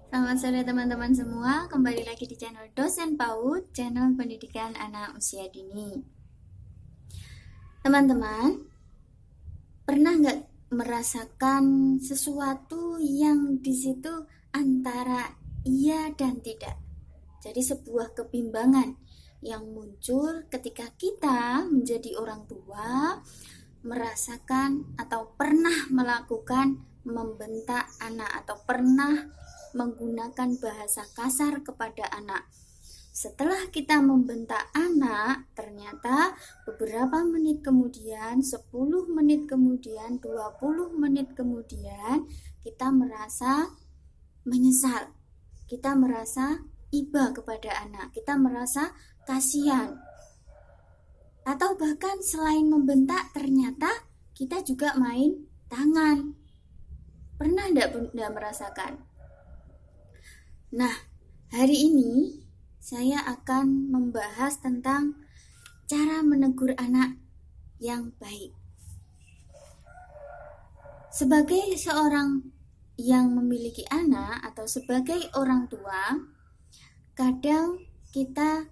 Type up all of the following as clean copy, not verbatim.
Selamat sore teman-teman semua, kembali lagi di channel Dosen PAUD, channel pendidikan anak usia dini. Teman-teman, pernah nggak merasakan sesuatu yang di situ antara iya dan tidak? Jadi sebuah kebimbangan yang muncul ketika kita menjadi orang tua, merasakan atau pernah melakukan membentak anak atau pernah menggunakan bahasa kasar kepada anak. Setelah kita membentak anak, ternyata beberapa menit kemudian, 10 menit kemudian, 20 menit kemudian, kita merasa menyesal. Kita merasa iba kepada anak. Kita merasa kasihan. Atau bahkan selain membentak, ternyata kita juga main tangan. Pernah enggak Bunda merasakan? Nah, hari ini saya akan membahas tentang cara menegur anak yang baik. Sebagai seorang yang memiliki anak atau sebagai orang tua, kadang kita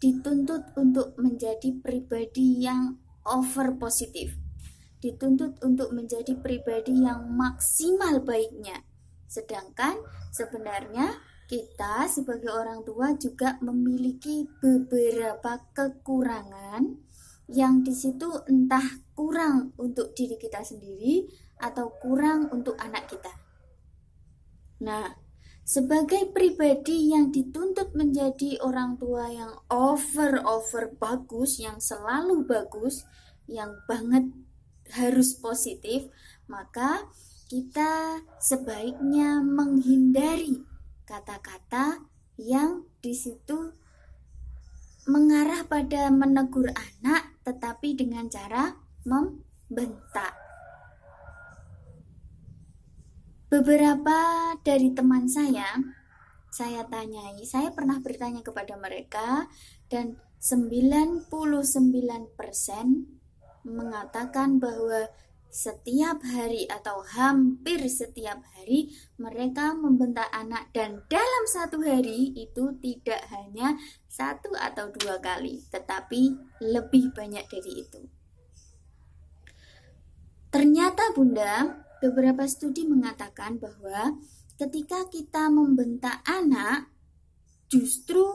dituntut untuk menjadi pribadi yang over positif. Dituntut untuk menjadi pribadi yang maksimal baiknya. Sedangkan sebenarnya kita sebagai orang tua juga memiliki beberapa kekurangan yang di situ entah kurang untuk diri kita sendiri atau kurang untuk anak kita. Nah, sebagai pribadi yang dituntut menjadi orang tua yang over bagus, yang selalu bagus, yang banget harus positif, maka kita sebaiknya menghindari kata-kata yang di situ mengarah pada menegur anak tetapi dengan cara membentak. Beberapa dari teman saya tanyai, saya pernah bertanya kepada mereka dan 99% mengatakan bahwa setiap hari atau hampir setiap hari mereka membentak anak, dan dalam satu hari itu tidak hanya 1 atau 2 kali, tetapi lebih banyak dari itu. Ternyata Bunda, beberapa studi mengatakan bahwa ketika kita membentak anak justru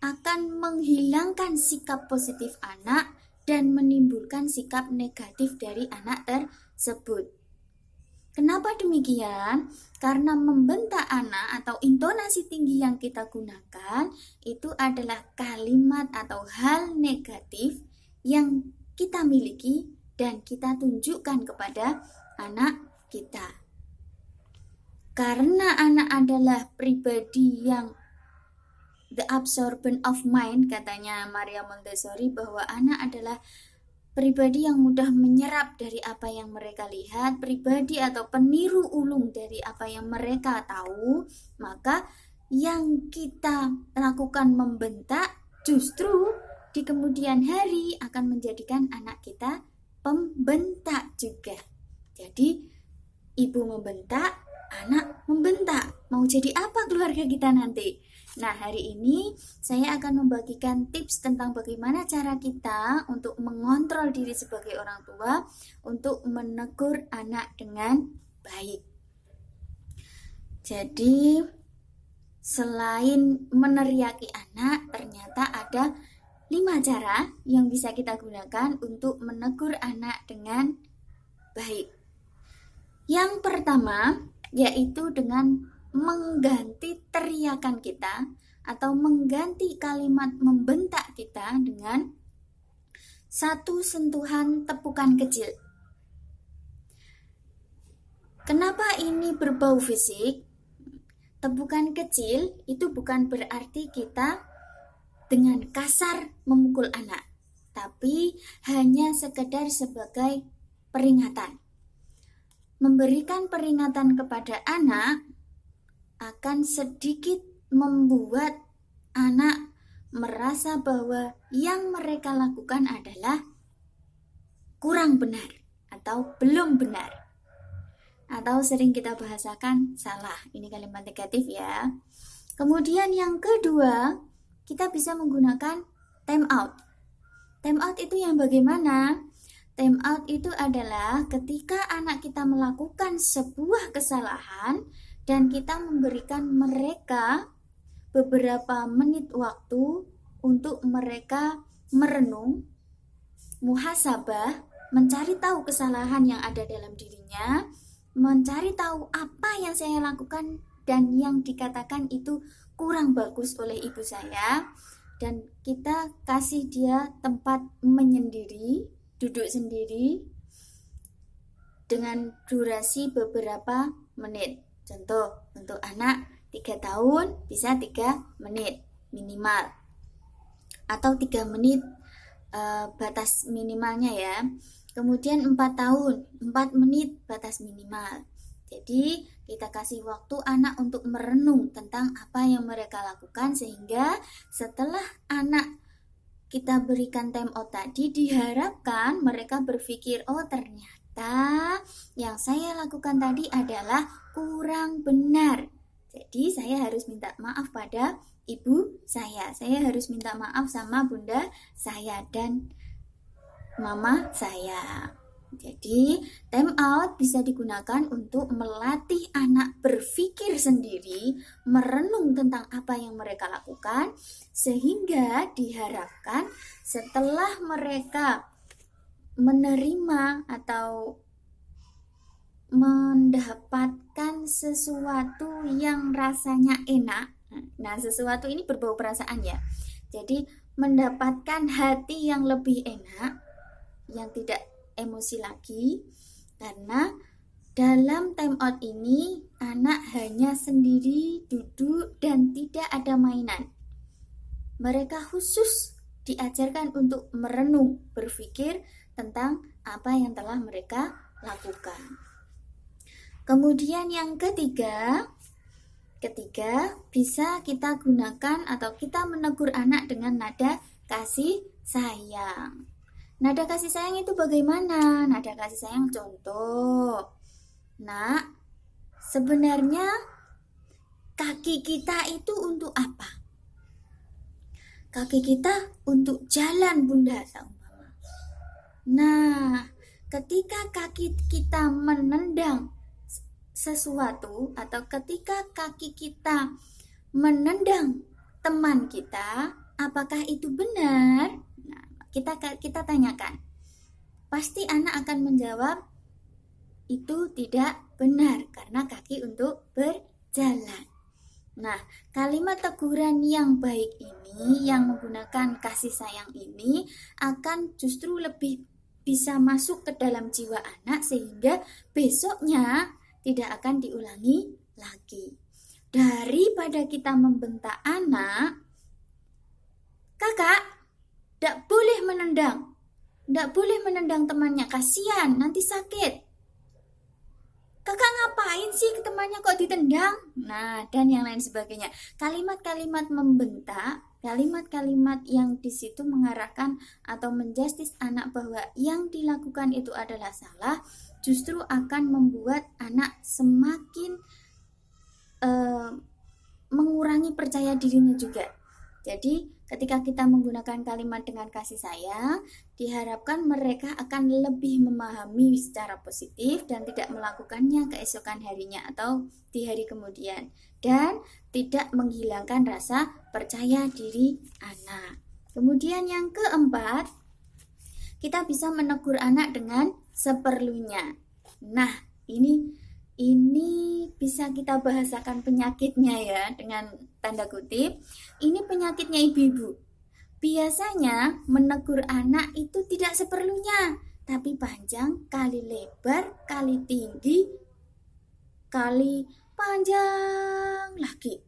akan menghilangkan sikap positif anak dan menimbulkan sikap negatif dari anak tersebut. Kenapa demikian? Karena membentak anak atau intonasi tinggi yang kita gunakan itu adalah kalimat atau hal negatif yang kita miliki dan kita tunjukkan kepada anak kita. Karena anak adalah pribadi yang the absorbent of mind, katanya Maria Montessori, bahwa anak adalah pribadi yang mudah menyerap dari apa yang mereka lihat, pribadi atau peniru ulung dari apa yang mereka tahu. Maka yang kita lakukan membentak justru di kemudian hari akan menjadikan anak kita pembentak juga. Jadi ibu membentak, anak membentak. Mau jadi apa keluarga kita nanti? Nah, hari ini saya akan membagikan tips tentang bagaimana cara kita untuk mengontrol diri sebagai orang tua untuk menegur anak dengan baik. Jadi, selain meneriaki anak, ternyata ada 5 cara yang bisa kita gunakan untuk menegur anak dengan baik. Yang pertama, yaitu dengan mengganti teriakan kita atau mengganti kalimat membentak kita dengan satu sentuhan tepukan kecil. Kenapa ini berbau fisik? Tepukan kecil itu bukan berarti kita dengan kasar memukul anak, tapi hanya sekedar sebagai peringatan. Memberikan peringatan kepada anak akan sedikit membuat anak merasa bahwa yang mereka lakukan adalah kurang benar atau belum benar. atau sering kita bahasakan salah. Ini kalimat negatif ya. Kemudian yang kedua, kita bisa menggunakan time out. Time out itu yang bagaimana? Time out itu adalah ketika anak kita melakukan sebuah kesalahan dan kita memberikan mereka beberapa menit waktu untuk mereka merenung, muhasabah, mencari tahu kesalahan yang ada dalam dirinya, mencari tahu apa yang saya lakukan dan yang dikatakan itu kurang bagus oleh ibu saya, dan kita kasih dia tempat menyendiri, duduk sendiri dengan durasi beberapa menit. Contoh, untuk anak 3 tahun bisa 3 menit minimal, atau 3 menit batas minimalnya ya. Kemudian 4 tahun, 4 menit batas minimal. Jadi kita kasih waktu anak untuk merenung tentang apa yang mereka lakukan, sehingga setelah anak kita berikan time out tadi, diharapkan mereka berpikir, oh ternyata yang saya lakukan tadi adalah kurang benar. Jadi saya harus minta maaf pada ibu saya harus minta maaf sama bunda saya dan mama saya. Jadi time out bisa digunakan untuk melatih anak berpikir sendiri, merenung tentang apa yang mereka lakukan, sehingga diharapkan setelah mereka menerima atau mendapatkan sesuatu yang rasanya enak. Nah, sesuatu ini berbau perasaan ya. Jadi mendapatkan hati yang lebih enak, yang tidak emosi lagi, karena dalam time out ini anak hanya sendiri duduk dan tidak ada mainan. Mereka khusus diajarkan untuk merenung, berpikir tentang apa yang telah mereka lakukan. Kemudian yang ketiga bisa kita gunakan atau kita menegur anak dengan nada kasih sayang. Nada kasih sayang itu bagaimana? Nada kasih sayang contoh. Nak, sebenarnya kaki kita itu untuk apa? Kaki kita untuk jalan, Bunda. Nah, ketika kaki kita menendang sesuatu atau ketika kaki kita menendang teman kita, apakah itu benar? Nah, kita tanyakan. Pasti anak akan menjawab itu tidak benar karena kaki untuk berjalan. Nah, kalimat teguran yang baik ini, yang menggunakan kasih sayang ini, akan justru lebih bisa masuk ke dalam jiwa anak sehingga besoknya tidak akan diulangi lagi. Daripada kita membentak anak, kakak, tidak boleh menendang temannya, kasihan, nanti sakit. Kakak ngapain sih ke temannya kok ditendang? Nah, dan yang lain sebagainya. Kalimat-kalimat membentak, kalimat-kalimat yang di situ mengarahkan atau menjustis anak bahwa yang dilakukan itu adalah salah, justru akan membuat anak semakin mengurangi percaya dirinya juga. Jadi ketika kita menggunakan kalimat dengan kasih sayang, diharapkan mereka akan lebih memahami secara positif dan tidak melakukannya keesokan harinya atau di hari kemudian, dan tidak menghilangkan rasa percaya diri anak. Kemudian yang keempat, kita bisa menegur anak dengan seperlunya. Nah, ini bisa kita bahasakan penyakitnya ya, dengan tanda kutip. Ini penyakitnya ibu-ibu. Biasanya menegur anak itu tidak seperlunya, tapi panjang kali lebar, kali tinggi, kali panjang lagi.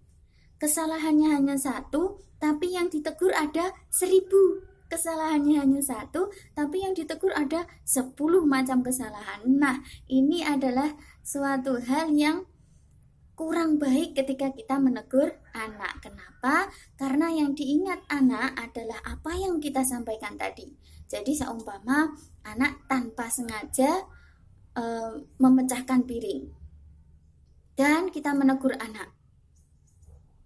Kesalahannya hanya satu, tapi yang ditegur ada 1000. Kesalahannya hanya satu, tapi yang ditegur ada 10 macam kesalahan. Nah, ini adalah suatu hal yang kurang baik ketika kita menegur anak. Kenapa? Karena yang diingat anak adalah apa yang kita sampaikan tadi. Jadi seumpama anak tanpa sengaja memecahkan piring. Dan kita menegur anak.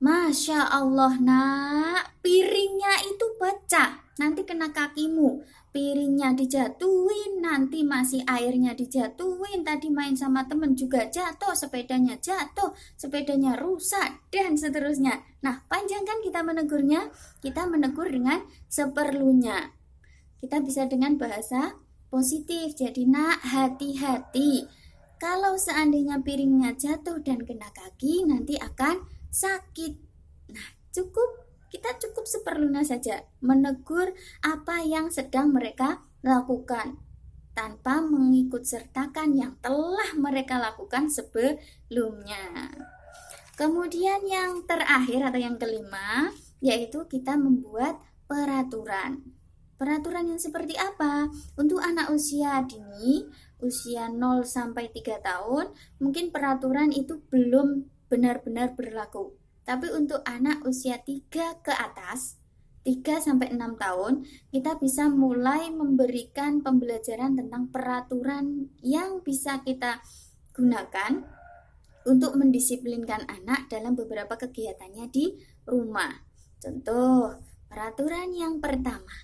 Masya Allah nak, piringnya itu pecah, nanti kena kakimu. Piringnya dijatuhin, nanti masih airnya dijatuhin. Tadi main sama temen juga jatuh, sepedanya rusak, dan seterusnya. Nah, panjang kan kita menegurnya? Kita menegur dengan seperlunya. Kita bisa dengan bahasa positif. Jadi nak, hati-hati. Kalau seandainya piringnya jatuh dan kena kaki, nanti akan sakit. Nah, kita cukup seperlunya saja menegur apa yang sedang mereka lakukan tanpa mengikut sertakan yang telah mereka lakukan sebelumnya. Kemudian yang terakhir atau yang kelima, yaitu kita membuat peraturan. Peraturan yang seperti apa? Untuk anak usia dini, usia 0 sampai 3 tahun, mungkin peraturan itu belum benar-benar berlaku. Tapi untuk anak usia 3 ke atas, 3 sampai 6 tahun, kita bisa mulai memberikan pembelajaran tentang peraturan yang bisa kita gunakan untuk mendisiplinkan anak dalam beberapa kegiatannya di rumah. Contoh, peraturan yang pertama,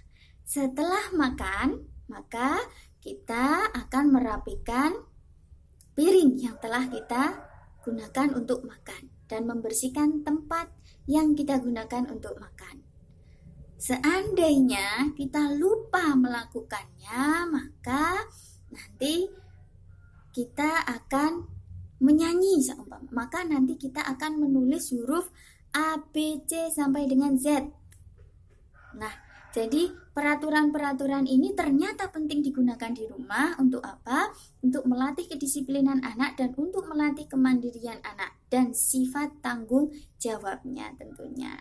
setelah makan, maka kita akan merapikan piring yang telah kita gunakan untuk makan dan membersihkan tempat yang kita gunakan untuk makan. Seandainya kita lupa melakukannya, maka nanti kita akan menyanyi seumpama. Maka nanti kita akan menulis huruf A, B, C sampai dengan Z. Nah, jadi peraturan-peraturan ini ternyata penting digunakan di rumah untuk apa? Untuk melatih kedisiplinan anak dan untuk melatih kemandirian anak dan sifat tanggung jawabnya tentunya.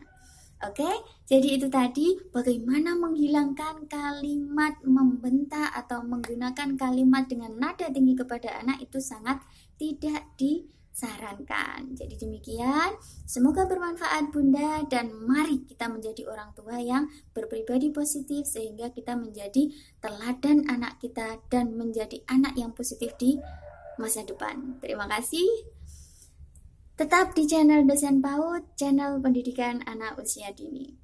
Oke, jadi itu tadi bagaimana menghilangkan kalimat membentak atau menggunakan kalimat dengan nada tinggi kepada anak itu sangat tidak disarankan. Jadi demikian, semoga bermanfaat Bunda, dan mari kita menjadi orang tua yang berpribadi positif sehingga kita menjadi teladan anak kita dan menjadi anak yang positif di masa depan. Terima kasih. Tetap di channel Dosen PAUD, channel pendidikan anak usia dini.